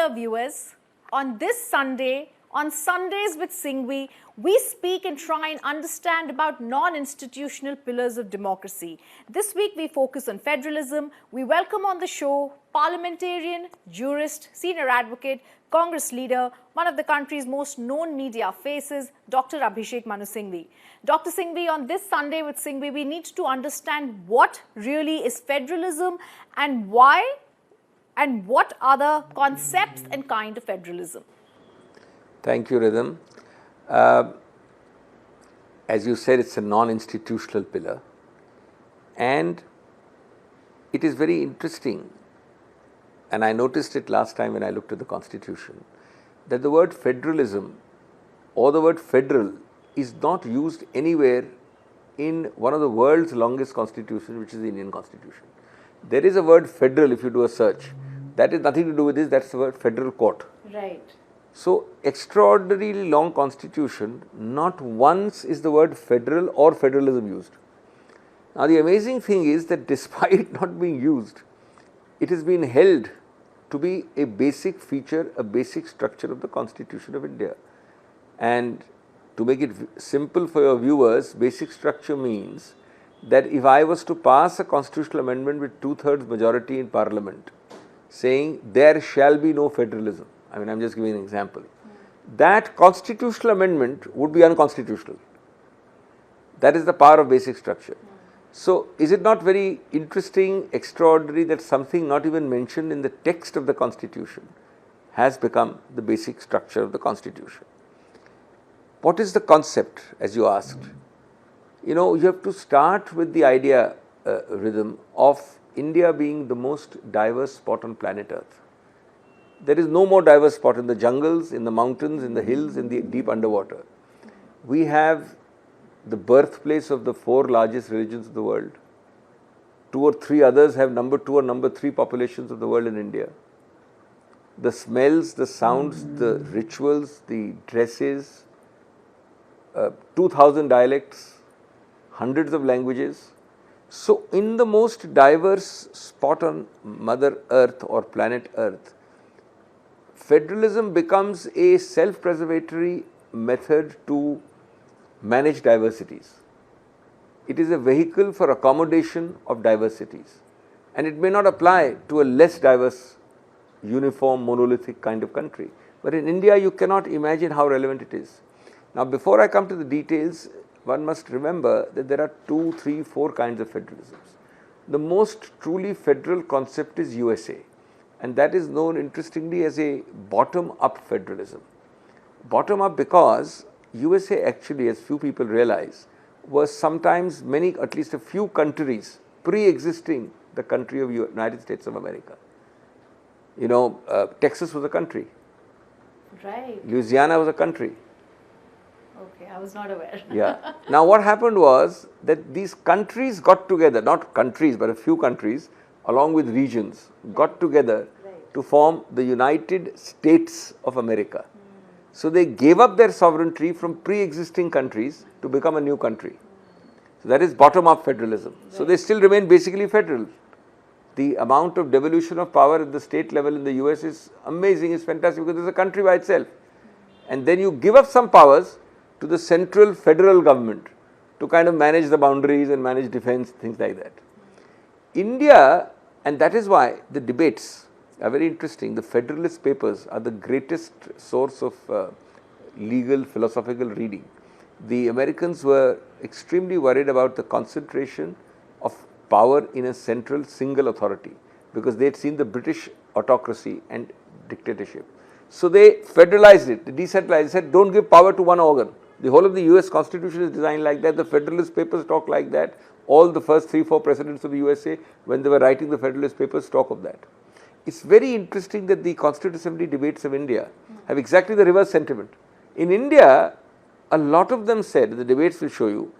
dear viewers. On this Sunday, on Sundays with Singhvi, we speak and try and understand about non-institutional pillars of democracy. This week we focus on federalism. We welcome on the show parliamentarian, jurist, senior advocate, Congress leader, one of the country's most known media faces, Dr. Abhishek Singhvi. Dr. Singhvi, on this Sunday with Singhvi, we need to understand what really is federalism and why, and what are the concepts and kind of federalism. Thank you, Rhythm. As you said, it's a non-institutional pillar, and it is very interesting, and I noticed it last time when I looked at the Constitution, that the word federalism or the word federal is not used anywhere in one of the world's longest constitutions, which is the Indian Constitution. There is a word federal if you do a search. That is nothing to do with this, that's the word federal court. Right. So, extraordinarily long constitution, not once is the word federal or federalism used. Now, the amazing thing is that despite not being used, it has been held to be a basic feature, a basic structure of the Constitution of India. And to make it simple for your viewers, basic structure means that if I was to pass a constitutional amendment with 2/3 majority in Parliament, saying there shall be no federalism, I mean, I am just giving an example. That constitutional amendment would be unconstitutional. That is the power of basic structure. So, is it not very interesting, extraordinary that something not even mentioned in the text of the Constitution has become the basic structure of the Constitution? What is the concept, as you asked? You know, you have to start with the idea, Rhythm, of India being the most diverse spot on planet Earth. There is no more diverse spot in the jungles, in the mountains, in the hills, in the deep underwater. We have the birthplace of the 4 largest religions of the world. 2 or 3 others have number 2 or number 3 populations of the world in India. The smells, the sounds, the rituals, the dresses, 2,000 dialects, hundreds of languages. So, in the most diverse spot on Mother Earth or planet Earth, federalism becomes a self-preservatory method to manage diversities. It is a vehicle for accommodation of diversities, and it may not apply to a less diverse, uniform, monolithic kind of country. But in India, you cannot imagine how relevant it is. Now, before I come to the details, one must remember that there are 2, 3, 4 kinds of federalisms. The most truly federal concept is USA, and that is known interestingly as a bottom-up federalism. Bottom-up because USA actually, as few people realize, was sometimes many, at least a few countries pre-existing the country of United States of America. You know, Texas was a country. Right. Louisiana was a country. Okay, I was not aware. Yeah. Now, what happened was that these countries got together, not countries, but a few countries, along with regions, got together to form the United States of America. So, they gave up their sovereignty from pre-existing countries to become a new country. So, that is bottom-up federalism. So, they still remain basically federal. The amount of devolution of power at the state level in the US is amazing, it's fantastic because it's a country by itself. And then you give up some powers to the central federal government to kind of manage the boundaries and manage defense, things like that. India, and that is why the debates are very interesting. The Federalist Papers are the greatest source of legal, philosophical reading. The Americans were extremely worried about the concentration of power in a central single authority because they had seen the British autocracy and dictatorship. So, they federalized it, they decentralized, said don't give power to one organ. The whole of the US Constitution is designed like that, the Federalist Papers talk like that, all the first 3-4 presidents of the USA when they were writing the Federalist Papers talk of that. It's very interesting that the Constituent Assembly debates of India have exactly the reverse sentiment. In India, a lot of them said, the debates will show you,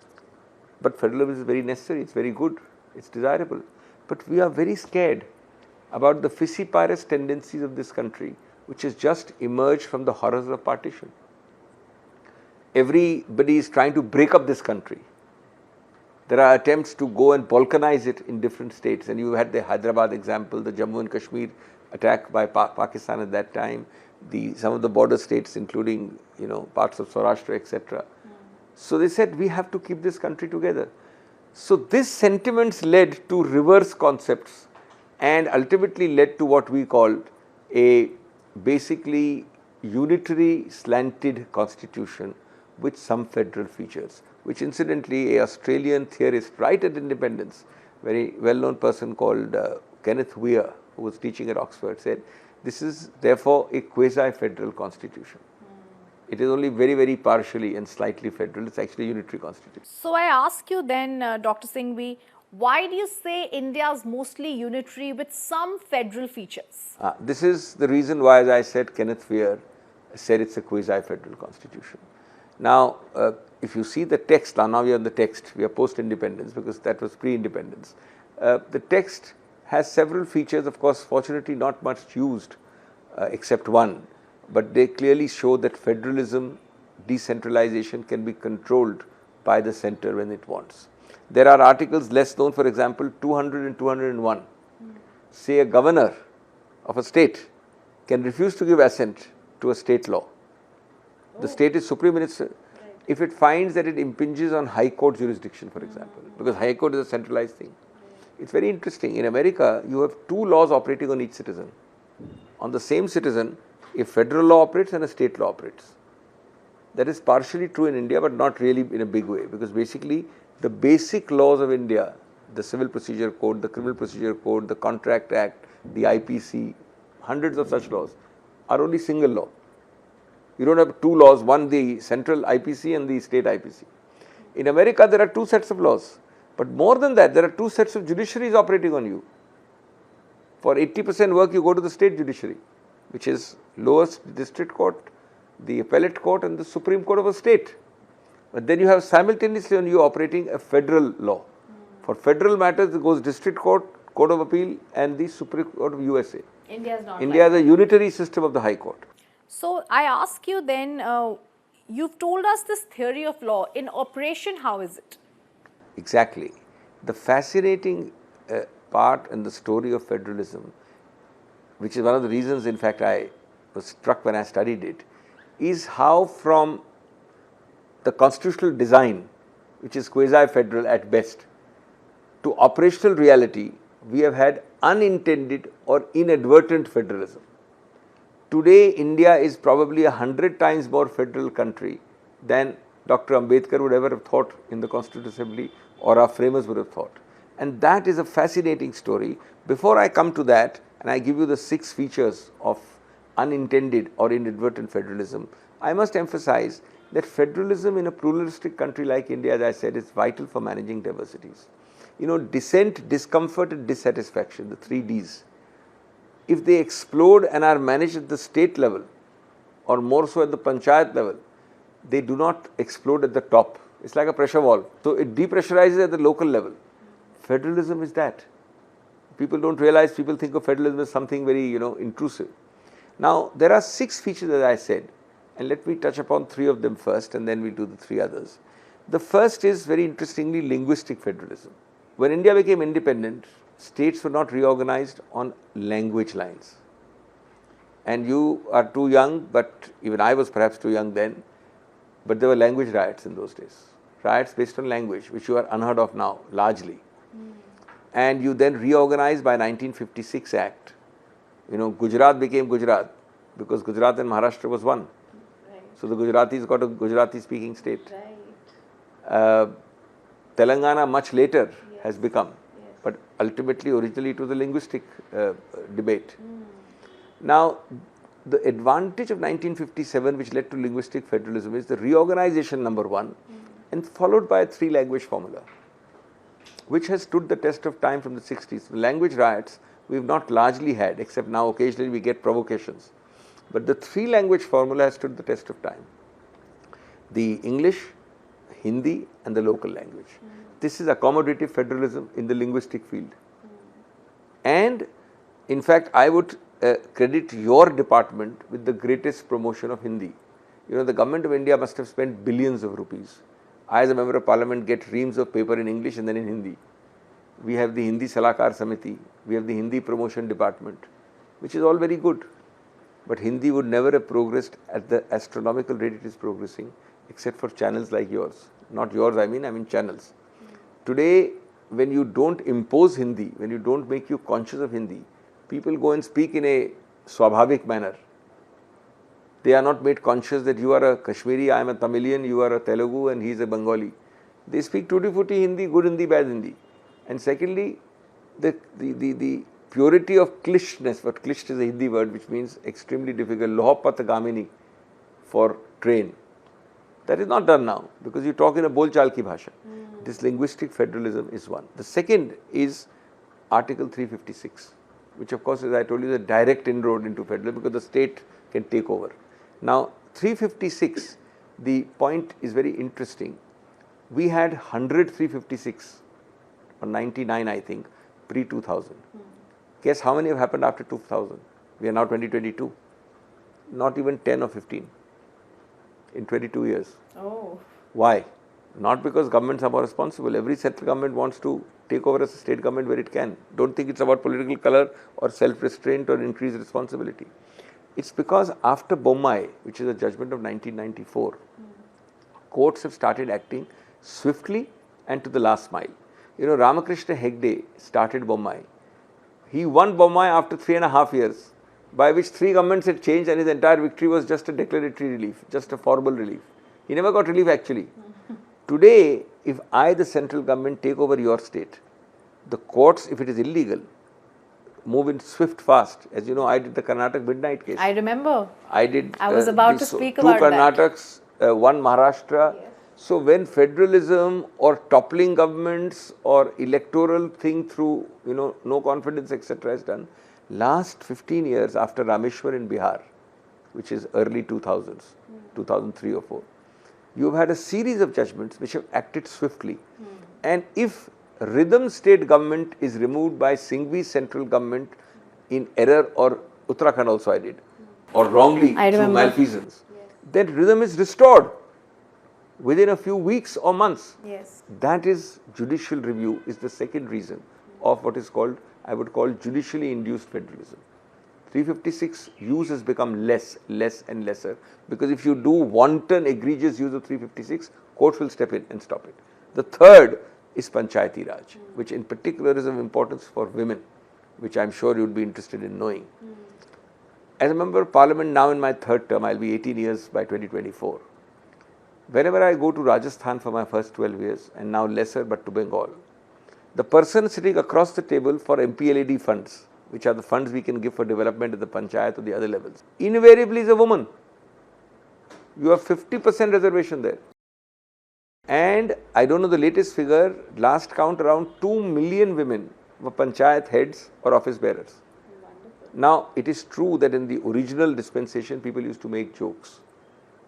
but federalism is very necessary, it's very good, it's desirable. But we are very scared about the fissiparous tendencies of this country, which has just emerged from the horrors of partition. Everybody is trying to break up this country. There are attempts to go and balkanize it in different states, and you had the Hyderabad example, the Jammu and Kashmir attack by Pakistan at that time, some of the border states, including parts of Saurashtra, etc. So they said we have to keep this country together. So these sentiments led to reverse concepts and ultimately led to what we called a basically unitary slanted constitution with some federal features, which incidentally a Australian theorist right at independence, very well known person called Kenneth Weir, who was teaching at Oxford, said this is therefore a quasi-federal constitution. It is only very, very partially and slightly federal. It's actually a unitary constitution. So I ask you then, Dr. Singhvi, why do you say India is mostly unitary with some federal features? This is the reason why, as I said, Kenneth Weir said it's a quasi-federal constitution. Now, if you see the text, now we are in the text, we are post-independence because that was pre-independence. The text has several features, of course, fortunately not much used except one. But they clearly show that federalism, decentralization can be controlled by the center when it wants. There are articles less known, for example, 200 and 201. Say a governor of a state can refuse to give assent to a state law. The state is supreme minister. If it finds that it impinges on high court jurisdiction, for example, because high court is a centralized thing. It's very interesting. In America, you have two laws operating on each citizen. On the same citizen, a federal law operates and a state law operates. That is partially true in India, but not really in a big way, because basically the basic laws of India, the Civil Procedure Code, the Criminal Procedure Code, the Contract Act, the IPC, hundreds of such laws are only single law. You don't have two laws, one the central IPC and the state IPC. In America, there are two sets of laws, but more than that, there are two sets of judiciaries operating on you. For 80% work, you go to the state judiciary, which is lowest district court, the appellate court and the Supreme Court of a state. But then you have simultaneously on you operating a federal law. For federal matters, it goes district court, court of appeal and the Supreme Court of USA. India is not India has a unitary system of the High Court. So I ask you then, you've told us this theory of law. In operation, how is it? Exactly. The fascinating part in the story of federalism, which is one of the reasons, in fact, I was struck when I studied it, is how from the constitutional design, which is quasi-federal at best, to operational reality, we have had unintended or inadvertent federalism. Today, India is probably 100 times more federal country than Dr. Ambedkar would ever have thought in the Constituent Assembly or our framers would have thought. And that is a fascinating story. Before I come to that, and I give you the 6 features of unintended or inadvertent federalism, I must emphasize that federalism in a pluralistic country like India, as I said, is vital for managing diversities. Dissent, discomfort and dissatisfaction, the 3 Ds, if they explode and are managed at the state level or more so at the panchayat level, they do not explode at the top. It's like a pressure valve. So it depressurizes at the local level. Federalism is that. People don't realize, people think of federalism as something very, intrusive. Now, there are 6 features, as I said, and let me touch upon 3 of them first and then we'll do the 3 others. The first is, very interestingly, linguistic federalism. When India became independent, states were not reorganized on language lines. And you are too young, but even I was perhaps too young then, but there were language riots in those days. Riots based on language, which you are unheard of now, largely. And you then reorganized by 1956 Act. Gujarat became Gujarat because Gujarat and Maharashtra was one. Right. So the Gujaratis got a Gujarati speaking state. Right. Telangana much later Yes. has become, Yes. but ultimately, originally it was a linguistic debate. Now, the advantage of 1957, which led to linguistic federalism, is the reorganization, number 1, and followed by a 3-language formula, which has stood the test of time from the 60s. The language riots we have not largely had, except now occasionally we get provocations. But the 3-language formula has stood the test of time. The English, Hindi and the local language. This is accommodative federalism in the linguistic field. And in fact, I would credit your department with the greatest promotion of Hindi. The government of India must have spent billions of rupees. I, as a member of parliament, get reams of paper in English and then in Hindi. We have the Hindi Salakar Samiti, we have the Hindi promotion department. which is all very good. But Hindi would never have progressed at the astronomical rate it is progressing, except for channels like yours. Not yours, I mean channels. Today, when you don't impose Hindi, when you don't make you conscious of Hindi, people go and speak in a swabhavik manner. They are not made conscious that you are a Kashmiri, I am a Tamilian, you are a Telugu and he is a Bengali. They speak tutti-frutti Hindi, good Hindi, bad Hindi. And secondly, the purity of clishness, but clish is a Hindi word which means extremely difficult, lohapata gamini for train. That is not done now because you talk in a bolchal ki bhasha. This linguistic federalism is one. The second is Article 356, which of course, as I told you, is a direct inroad into federalism because the state can take over. Now, 356, the point is very interesting. We had 100 356 or 99, I think, pre-2000. Guess how many have happened after 2000? We are now 2022. Not even 10 or 15 in 22 years. Oh. Why? Not because governments are more responsible. Every central government wants to take over as a state government where it can. Don't think it's about political color or self-restraint or increased responsibility. It's because after Bommai, which is a judgment of 1994, courts have started acting swiftly and to the last mile. You know, Ramakrishna Hegde started Bommai. He won Bommai after 3.5 years, by which 3 governments had changed and his entire victory was just a declaratory relief, just a formal relief. He never got relief actually. Today, if I, the central government, take over your state, the courts, if it is illegal, move in swift, fast. As you know, I did the Karnataka midnight case. I remember. I was about to speak about that. 2 Karnataks, 1 Maharashtra. Yes. So when federalism or toppling governments or electoral thing through, you know, no confidence, etc. is done, last 15 years after Rameshwar in Bihar, which is early 2000s, 2003 or 4, you've had a series of judgments which have acted swiftly. And if rhythm state government is removed by Singhvi central government in error, or Uttarakhand also I did, or wrongly through malfeasance, then rhythm is restored within a few weeks or months. Yes. That is judicial review is the second reason of what is called, I would call, judicially induced federalism. 356 use has become less and lesser, because if you do wanton egregious use of 356, courts will step in and stop it. The third is Panchayati Raj, which in particular is of importance for women, which I am sure you would be interested in knowing. As a member of parliament now in my 3rd term, I will be 18 years by 2024. Whenever I go to Rajasthan for my first 12 years, and now lesser but to Bengal, the person sitting across the table for MPLAD funds, which are the funds we can give for development at the panchayat or the other levels, invariably is a woman. You have 50% reservation there. And I don't know the latest figure, last count around 2 million women were panchayat heads or office bearers. Now, it is true that in the original dispensation, people used to make jokes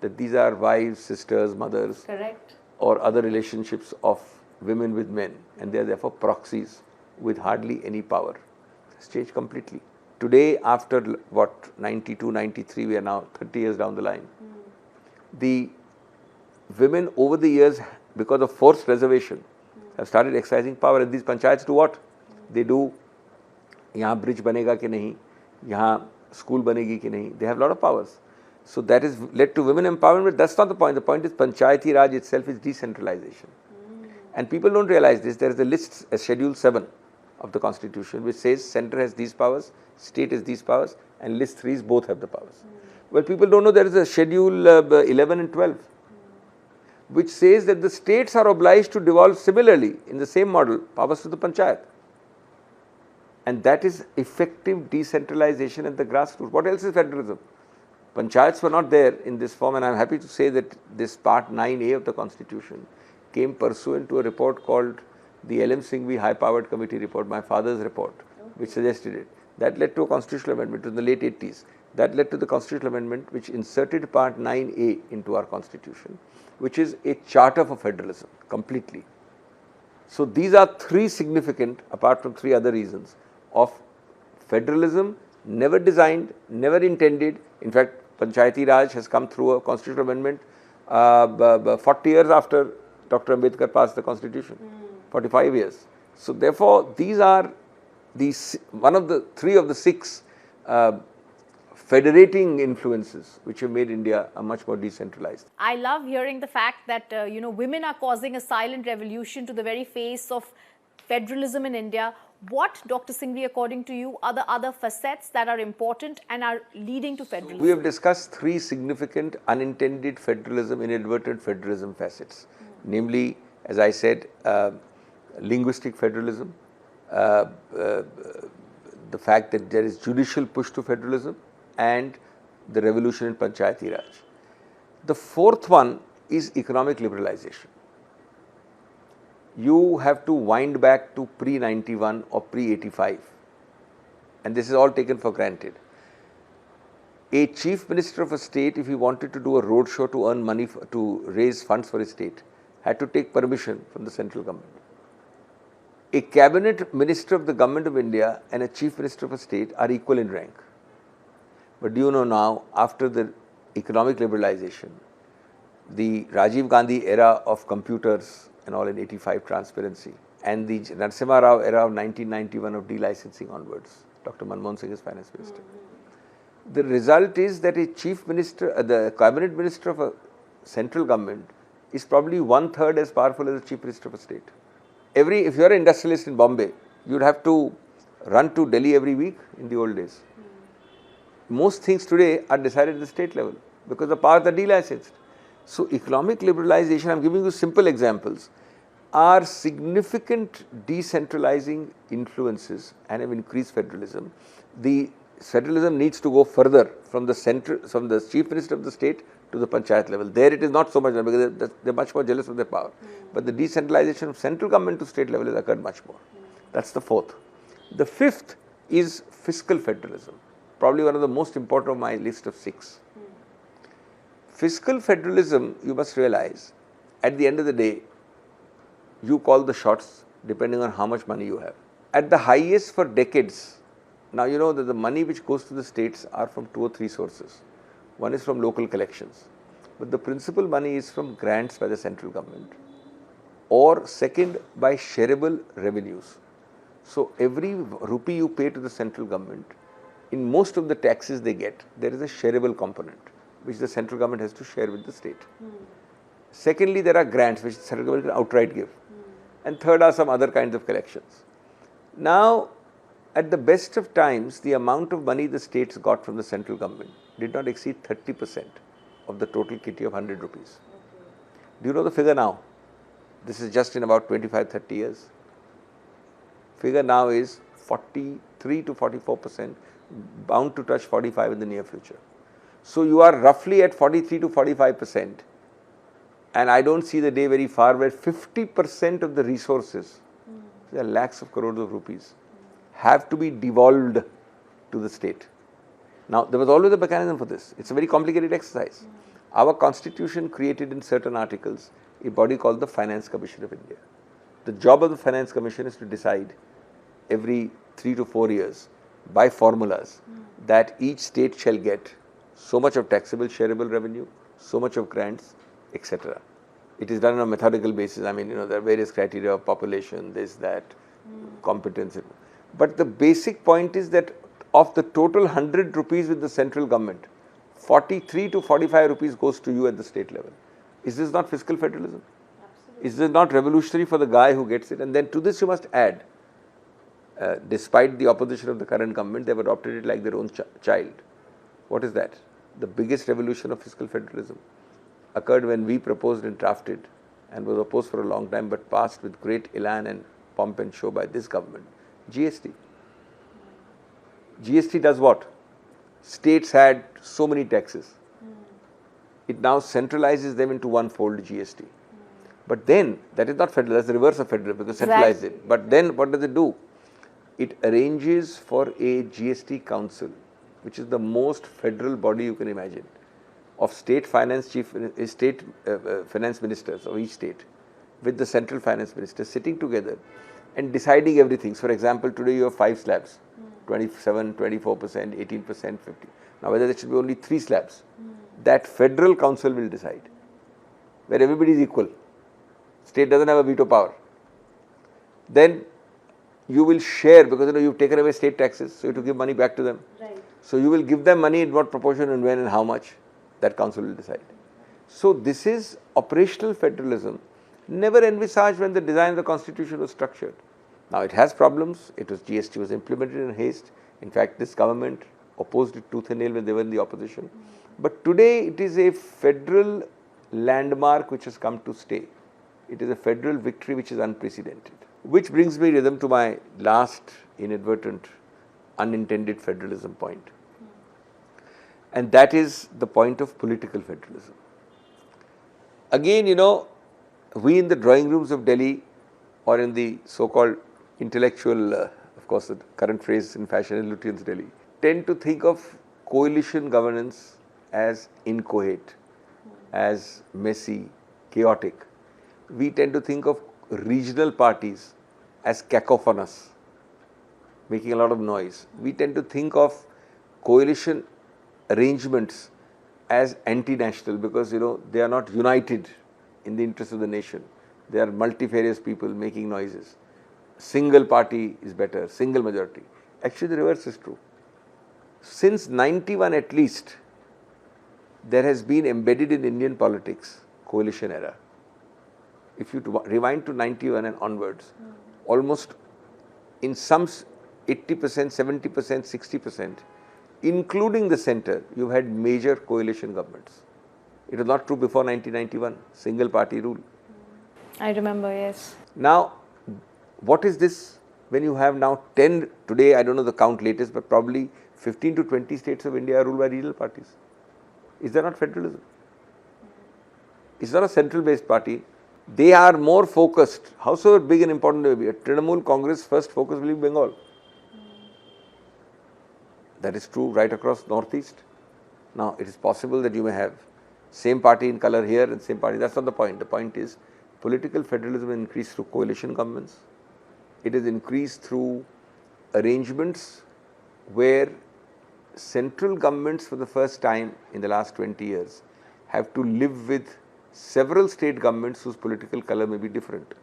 that these are wives, sisters, mothers, Correct. or other relationships of women with men, and they are therefore proxies with hardly any power. It's changed completely. Today, after what, 92, 93, we are now 30 years down the line. The women over the years, because of forced reservation, have started exercising power. And these panchayats do what? They do, यहाँ bridge बनेगा कि नहीं, यहाँ school बनेगी कि नहीं. They have a lot of powers. So that is led to women empowerment, but that's not the point. The point is Panchayati Raj itself is decentralization. And people don't realize this. There is a list, a Schedule 7 of the Constitution, which says center has these powers, state has these powers, and list 3s both have the powers. Well, people don't know there is a Schedule 11 and 12, which says that the states are obliged to devolve similarly in the same model powers to the Panchayat. And that is effective decentralization at the grassroots. What else is federalism? Panchayats were not there in this form, and I am happy to say that this part 9A of the Constitution came pursuant to a report called the L.M. Singhvi High Powered Committee report, my father's report, which suggested it. That led to a constitutional amendment in the late 80s. That led to the constitutional amendment which inserted part 9A into our Constitution, which is a charter for federalism completely. So these are 3 significant, apart from 3 other reasons, of federalism, never designed, never intended. In fact, Panchayati Raj has come through a constitutional amendment 40 years after Dr. Ambedkar passed the Constitution, 45 years. So therefore, these are one of the 3 of the 6 federating influences which have made India a much more decentralized. I love hearing the fact that, women are causing a silent revolution to the very face of federalism in India. What, Dr. Singhvi, according to you, are the other facets that are important and are leading to federalism? We have discussed three significant unintended federalism, inadvertent federalism facets. Namely, as I said, linguistic federalism, the fact that there is judicial push to federalism, and the revolution in Panchayati Raj. The fourth one is economic liberalization. You have to wind back to pre-91 or pre-85, and this is all taken for granted. A chief minister of a state, if he wanted to do a road show to earn money, to raise funds for his state, had to take permission from the central government. A cabinet minister of the government of India and a chief minister of a state are equal in rank. But do you know now, after the economic liberalization, the Rajiv Gandhi era of computers and all in 85 transparency, and the Narasimha Rao era of 1991 of delicensing onwards, Dr. Manmohan Singh is finance minister. The result is that a chief minister, the cabinet minister of a central government is probably 1/3 as powerful as the chief minister of a state. If you are an industrialist in Bombay, you would have to run to Delhi every week in the old days. Most things today are decided at the state level because the powers are delicensed. So economic liberalization, I am giving you simple examples, are significant decentralizing influences and have increased federalism. The federalism needs to go further from the chief minister of the state to the panchayat level. There it is not so much because they are much more jealous of their power. But the decentralization of central government to state level has occurred much more. That's the fourth. The fifth is fiscal federalism, probably one of the most important of my list of 6. Fiscal federalism, you must realize, at the end of the day, you call the shots depending on how much money you have. At the highest for decades, now you know that the money which goes to the states are from 2 or 3 sources. One is from local collections, but the principal money is from grants by the central government, or second by shareable revenues. So every rupee you pay to the central government, in most of the taxes they get, there is a shareable component which the central government has to share with the state. Secondly, there are grants which the central government can outright give. And third are some other kinds of collections. Now, at the best of times, the amount of money the states got from the central government did not exceed 30% of the total kitty of 100 rupees. Do you know the figure now? This is just in about 25-30 years. Figure now is 43 to 44%, bound to touch 45 in the near future. So you are roughly at 43 to 45%, and I don't see the day very far where 50% of the resources, there are lakhs of crores of rupees, have to be devolved to the state. Now, there was always a mechanism for this. It's a very complicated exercise. Our constitution created in certain articles a body called the Finance Commission of India. The job of the Finance Commission is to decide every 3 to 4 years by formulas that each state shall get so much of taxable shareable revenue, so much of grants, etc. It is done on a methodical basis. I mean, there are various criteria of population, this, that, competence. But the basic point is that of the total 100 rupees with the central government, 43 to 45 rupees goes to you at the state level. Is this not fiscal federalism? Absolutely. Is this not revolutionary for the guy who gets it? And then to this you must add, despite the opposition of the current government, they have adopted it like their own child. What is that? The biggest revolution of fiscal federalism occurred when we proposed and drafted, and was opposed for a long time but passed with great elan and pomp and show by this government, GST. GST does what? States had so many taxes. It now centralizes them into one fold, GST. But then, that is not federal, that's the reverse of federal because centralized it. But then what does it do? It arranges for a GST council, which is the most federal body you can imagine, of state finance finance ministers of each state with the central finance minister sitting together and deciding everything. So for example, today you have 5 slabs, 27, 24%, 18%, 50%. Now whether there should be only 3 slabs, that federal council will decide, where everybody is equal. State doesn't have a veto power. Then you will share because you've taken away state taxes, so you have to give money back to them. Right. So you will give them money in what proportion and when and how much, that council will decide. So this is operational federalism, never envisaged when the design of the constitution was structured. Now it has problems. GST was implemented in haste. In fact, this government opposed it tooth and nail when they were in the opposition. But today it is a federal landmark which has come to stay. It is a federal victory which is unprecedented. Which brings me, Rhythm, to my last inadvertent, unintended federalism point. And that is the point of political federalism. Again, we in the drawing rooms of Delhi or in the so-called intellectual, of course the current phrase in fashion is Lutyens Delhi, tend to think of coalition governance as inchoate, as messy, chaotic. We tend to think of regional parties as cacophonous, making a lot of noise. We tend to think of coalition arrangements as anti-national because they are not united in the interest of the nation. They are multifarious people making noises. Single party is better, single majority. Actually the reverse is true. Since 91 at least, there has been embedded in Indian politics coalition era. If you rewind to 91 and onwards, almost in some 80%, 70%, 60%, including the center, you've had major coalition governments. It was not true before 1991, single party rule. I remember, yes. Now, what is this when you have now 10, today I don't know the count latest, but probably 15 to 20 states of India are ruled by regional parties. Is that not federalism? It's not a central based party. They are more focused, howsoever big and important they may be. A Trinamool Congress first focus will be Bengal. That is true right across Northeast. Now, it is possible that you may have same party in color here and same party. That's not the point. The point is political federalism increased through coalition governments. It is increased through arrangements where central governments for the first time in the last 20 years have to live with several state governments whose political color may be different.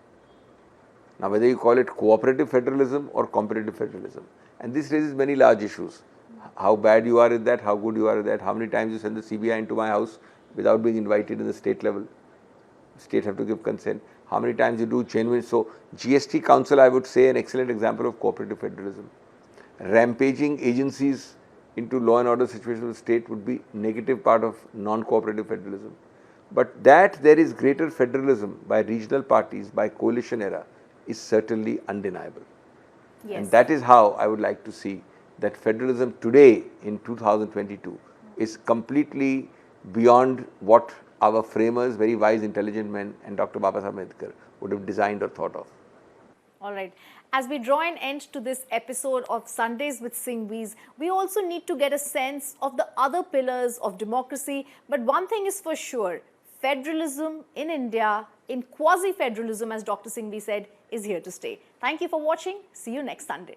Now, whether you call it cooperative federalism or competitive federalism, and this raises many large issues. How bad you are at that, how good you are at that, how many times you send the CBI into my house without being invited in the state level. States have to give consent. How many times you do genuine. So, GST Council, I would say, an excellent example of cooperative federalism. Rampaging agencies into law and order situations of the state would be negative part of non-cooperative federalism. But that there is greater federalism by regional parties, by coalition era, is certainly undeniable. Yes. And that is how I would like to see that federalism today in 2022 is completely beyond what our framers, very wise, intelligent men, and Dr. Babasaheb Ambedkar would have designed or thought of. All right. As we draw an end to this episode of Sundays with Singhvis, we also need to get a sense of the other pillars of democracy. But one thing is for sure, federalism in India, in quasi-federalism, as Dr. Singhvi said, is here to stay. Thank you for watching. See you next Sunday.